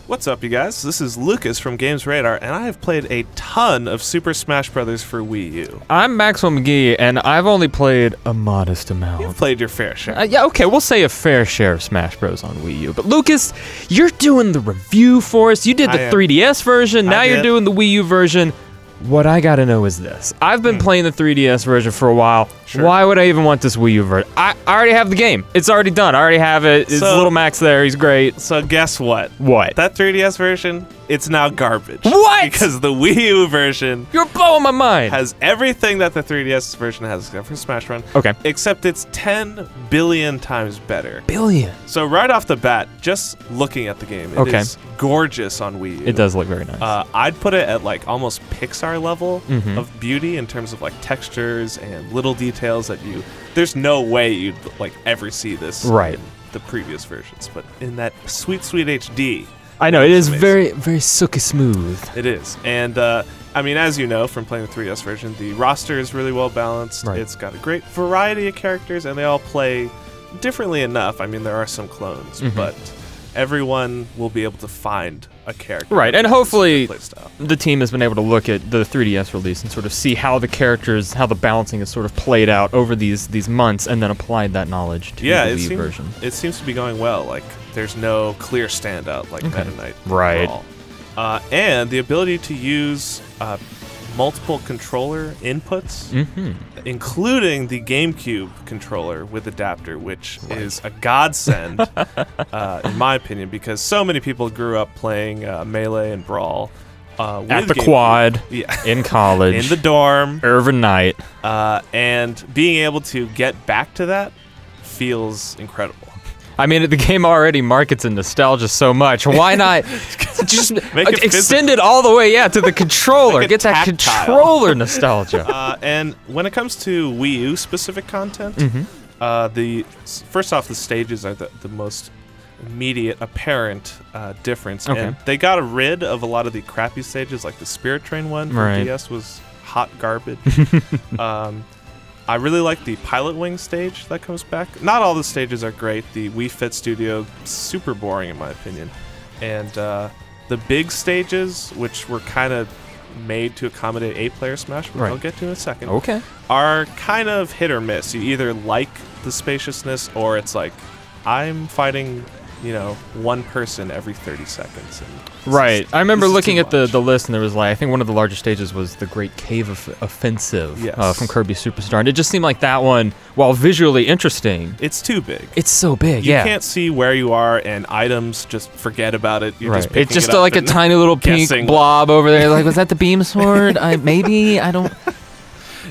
What's up, you guys? This is Lucas from GamesRadar, and I have played a ton of Super Smash Bros. For Wii U. I'm Maxwell McGee, and I've only played a modest amount. You've played your fair share. Yeah, okay, we'll say a fair share of Smash Bros. On Wii U. But Lucas, you're doing the review for us. You did the 3DS version, now you're doing the Wii U version. What I gotta know is this. I've been playing the 3DS version for a while. Sure. Why would I even want this Wii U version? I already have the game. It's already done. I already have it. It's little Max there. He's great. So guess what? What? That 3DS version, it's now garbage. What? Because the Wii U version... You're blowing my mind. ...has everything that the 3DS version has except for Smash Run. Okay. Except it's 10 billion times better. Billion? So right off the bat, just looking at the game, it is gorgeous on Wii U. It does look very nice. I'd put it at like almost Pixar level of beauty in terms of like textures and little details that there's no way you'd like ever see this in the previous versions, but in that sweet HD, I know it is amazing. very silky smooth. It is. And I mean, as you know from playing the 3DS version, the roster is really well balanced. It's got a great variety of characters, and they all play differently enough. I mean, there are some clones, but everyone will be able to find a character. Right, and hopefully the team has been able to look at the 3DS release and sort of see how the characters, how the balancing is sort of played out over these months, and then applied that knowledge to the Wii U version. It seems to be going well. Like, there's no clear standout like Meta Knight. Right. And the ability to use multiple controller inputs, including the GameCube controller with adapter, which is a godsend, in my opinion, because so many people grew up playing Melee and Brawl. At the quad, in college, in the dorm, Irvin Knight. And being able to get back to that feels incredible. I mean, the game already markets in nostalgia so much. Why not just extend it all the way, to the controller? Get that controller nostalgia. And when it comes to Wii U specific content, first off, the stages are the most immediate, apparent difference. And they got rid of a lot of the crappy stages, like the Spirit Train one from DS was hot garbage. I really like the Pilot Wing stage that comes back. Not all the stages are great. The Wii Fit Studio, super boring in my opinion. And the big stages, which were kind of made to accommodate 8-player Smash, which I'll get to in a second, are kind of hit or miss. You either like the spaciousness, or it's like, I'm fighting, one person every 30 seconds. And I remember looking at the list, and there was like, I think one of the larger stages was the Great Cave Offensive from Kirby Superstar. And it just seemed like that one, while visually interesting, it's too big. It's so big, you can't see where you are, and items, just forget about it. You're just picking it's just it up like a tiny little pink blob over there. Like, was that the beam sword? Maybe, I don't...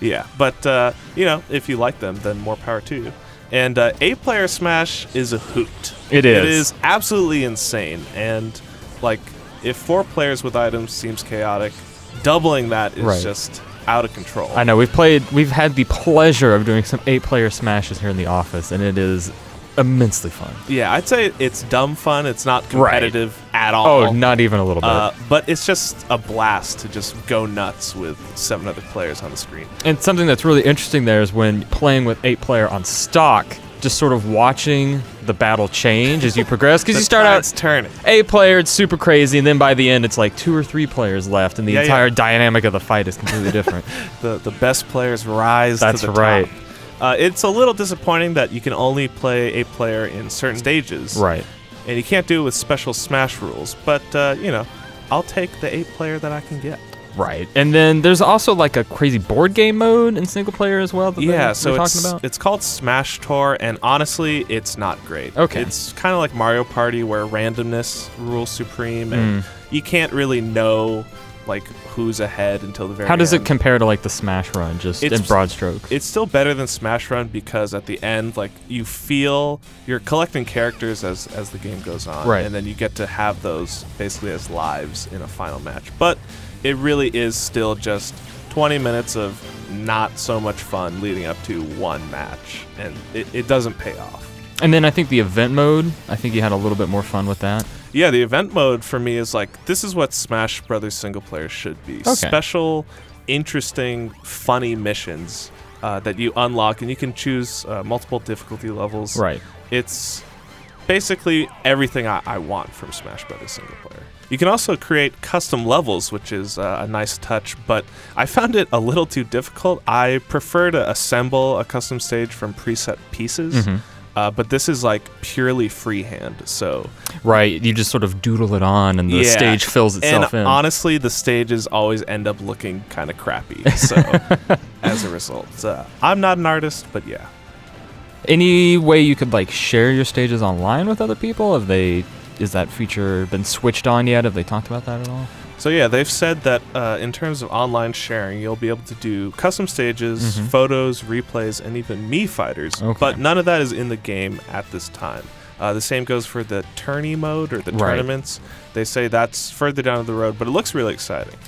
Yeah, but, if you like them, then more power to you. And 8-player Smash is a hoot. It is. It is absolutely insane. And, like, if 4 players with items seems chaotic, doubling that is just out of control. I know. We've had the pleasure of doing some 8-player Smashes here in the office, and it is immensely fun. Yeah, I'd say it's dumb fun. It's not competitive at all. Oh, not even a little bit. But it's just a blast to just go nuts with 7 other players on the screen. And something that's really interesting there is when playing with 8-player on stock, just sort of watching the battle change as you progress, because you start out turning 8-player, it's super crazy, and then by the end it's like 2 or 3 players left, and the entire dynamic of the fight is completely different. The best players rise to the top. It's a little disappointing that you can only play 8-player in certain stages. Right. And you can't do it with special Smash rules, but, I'll take the 8-player that I can get. Right. And then there's also like a crazy board game mode in single player as well that so talking about? It's called Smash Tour, and honestly, it's not great. Okay. It's kind of like Mario Party, where randomness rules supreme, and you can't really know like who's ahead until the very end. How does it compare to like the Smash Run, just in broad strokes? It's still better than Smash Run, because at the end, like, you feel you're collecting characters as the game goes on, and then you get to have those basically as lives in a final match. But it really is still just 20 minutes of not so much fun leading up to one match, and it doesn't pay off. And then I think the event mode, I think you had a little bit more fun with that. Yeah, the event mode for me is like, this is what Smash Brothers single player should be. Special, interesting, funny missions that you unlock, and you can choose multiple difficulty levels. Right. It's basically everything I want from Smash Bros. Single player. You can also create custom levels, which is a nice touch, but I found it a little too difficult. I prefer to assemble a custom stage from preset pieces, but this is like purely freehand, so... Right, you just sort of doodle it on and the stage fills itself in. And honestly, the stages always end up looking kind of crappy, so as a result. I'm not an artist, but yeah. Any way you could like share your stages online with other people? Is that feature been switched on yet? Have they talked about that at all? So yeah, they've said that in terms of online sharing, you'll be able to do custom stages, photos, replays, and even Mii fighters. But none of that is in the game at this time. The same goes for the tourney mode or the tournaments. They say that's further down the road, but it looks really exciting.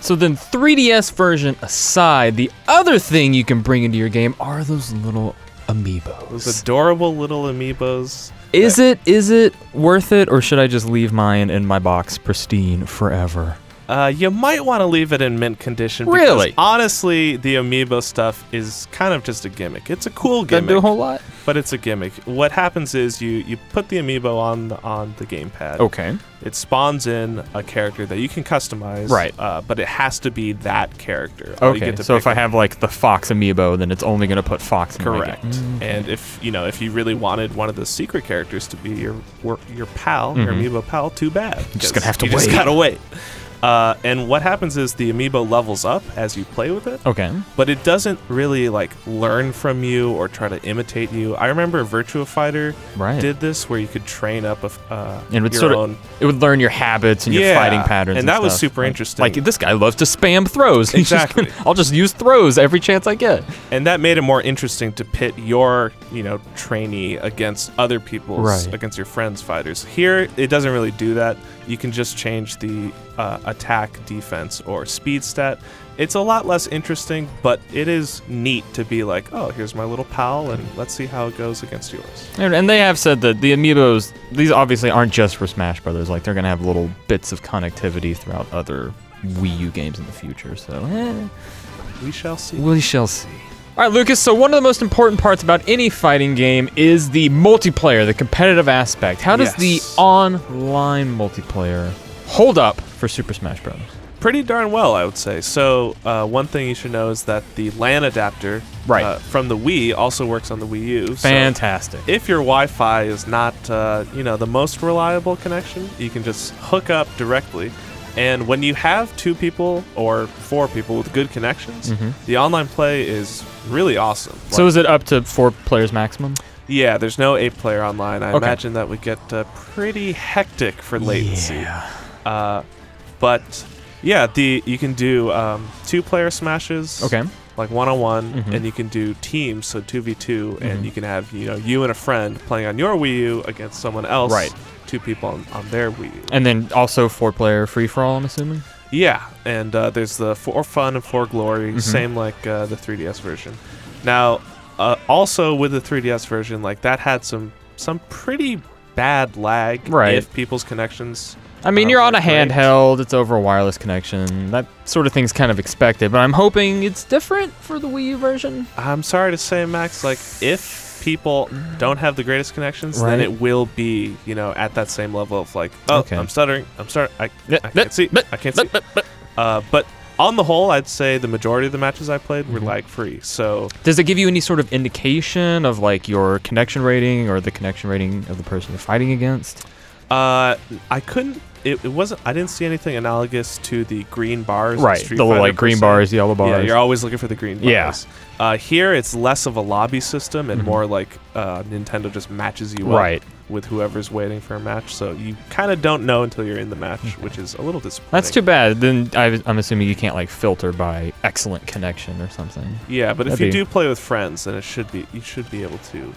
So then 3DS version aside, the other thing you can bring into your game are those little Amiibos. Those adorable little Amiibos. Is it worth it, or should I just leave mine in my box pristine forever? You might want to leave it in mint condition. Really? Because honestly, the Amiibo stuff is kind of just a gimmick. It's a cool gimmick. Doesn't do a whole lot. But it's a gimmick. What happens is you put the Amiibo on the gamepad. Okay. It spawns in a character that you can customize. Right. But it has to be that character. Okay. So if I have like the Fox Amiibo, then it's only going to put Fox in Correct. my game. And if you really wanted one of the secret characters to be your pal, your Amiibo pal, too bad. You're just gonna have to wait. You just gotta wait. And what happens is the Amiibo levels up as you play with it. Okay. But it doesn't really like learn from you or try to imitate you. I remember Virtua Fighter did this, where you could train up your own. It would learn your habits and your fighting patterns. And that was stuff. super interesting. Like this guy loves to spam throws. Exactly. I'll just use throws every chance I get. And that made it more interesting to pit your, trainee against other people's, against your friends' fighters. Here, it doesn't really do that. You can just change the attack, defense, or speed stat. It's a lot less interesting, but it is neat to be like, oh, here's my little pal, and let's see how it goes against yours. And they have said that the Amiibos, these obviously aren't just for Smash Brothers. Like, they're going to have little bits of connectivity throughout other Wii U games in the future, so we shall see. We shall see. All right, Lucas, so one of the most important parts about any fighting game is the multiplayer, the competitive aspect. How does the online multiplayer hold up for Super Smash Bros.? Pretty darn well, I would say. So one thing you should know is that the LAN adapter from the Wii also works on the Wii U. Fantastic. So if your Wi-Fi is not the most reliable connection, you can just hook up directly. And when you have 2 people or 4 people with good connections, the online play is really awesome. So is it up to 4 players maximum? Yeah, there's no 8-player online. I imagine that would get pretty hectic for latency. Yeah. But yeah, you can do 2-player smashes. Okay. Like 1-on-1, and you can do teams, so 2v2, and you can have you and a friend playing on your Wii U against someone else. Right. 2 people on their Wii U. And then also 4-player free-for-all, I'm assuming? Yeah, and there's the 4 Fun and 4 Glory, same like the 3DS version. Now, also with the 3DS version, like that had some pretty bad lag if people's connections... I mean, you're on a handheld, it's over a wireless connection. That sort of thing's kind of expected, but I'm hoping it's different for the Wii U version. I'm sorry to say, Max, like if people don't have the greatest connections, then it will be, at that same level of like, I'm stuttering, I can't see, but on the whole, I'd say the majority of the matches I played were lag-free. So, does it give you any sort of indication of like your connection rating or the connection rating of the person you're fighting against? I couldn't. It wasn't. I didn't see anything analogous to the green bars. Right, the little like green bars, yellow bars. Yeah, you're always looking for the green bars. Yeah. Here, it's less of a lobby system and more like Nintendo just matches you up with whoever's waiting for a match. So you kind of don't know until you're in the match, which is a little disappointing. That's too bad. Then I'm assuming you can't like filter by excellent connection or something. Yeah, but if you do play with friends, then you should be able to.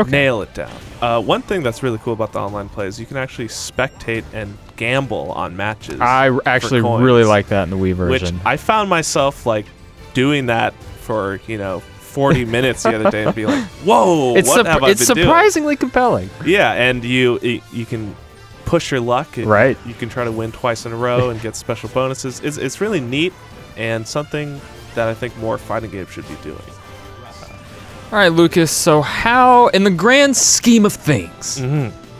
Nail it down. One thing that's really cool about the online play is you can actually spectate and gamble on matches. I actually really like that in the Wii version. Which I found myself like doing that for 40 minutes the other day and be like, whoa, what have I been doing? It's surprisingly compelling. Yeah, and you can push your luck. Right. You can try to win twice in a row and get special bonuses. It's really neat and something that I think more fighting games should be doing. All right, Lucas, so how, in the grand scheme of things,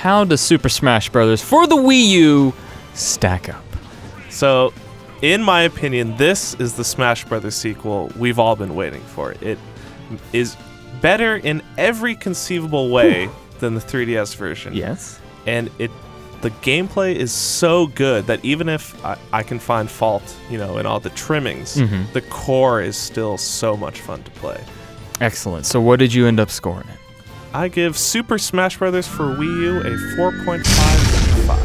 how does Super Smash Bros. For the Wii U stack up? So, in my opinion, this is the Smash Bros. Sequel we've all been waiting for. It is better in every conceivable way than the 3DS version. Yes. And the gameplay is so good that even if I can find fault, in all the trimmings, the core is still so much fun to play. Excellent. So what did you end up scoring it? I give Super Smash Bros. For Wii U a 4.5/5.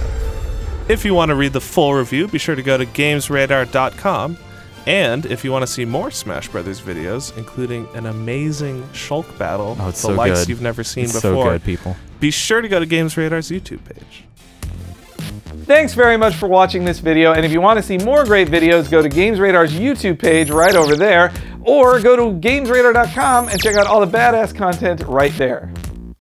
If you want to read the full review, be sure to go to GamesRadar.com. And if you want to see more Smash Brothers videos, including an amazing Shulk battle, the likes you've never seen before, so good, people. Be sure to go to GamesRadar's YouTube page. Thanks very much for watching this video, and if you want to see more great videos, go to GamesRadar's YouTube page right over there, or go to GamesRadar.com and check out all the badass content right there.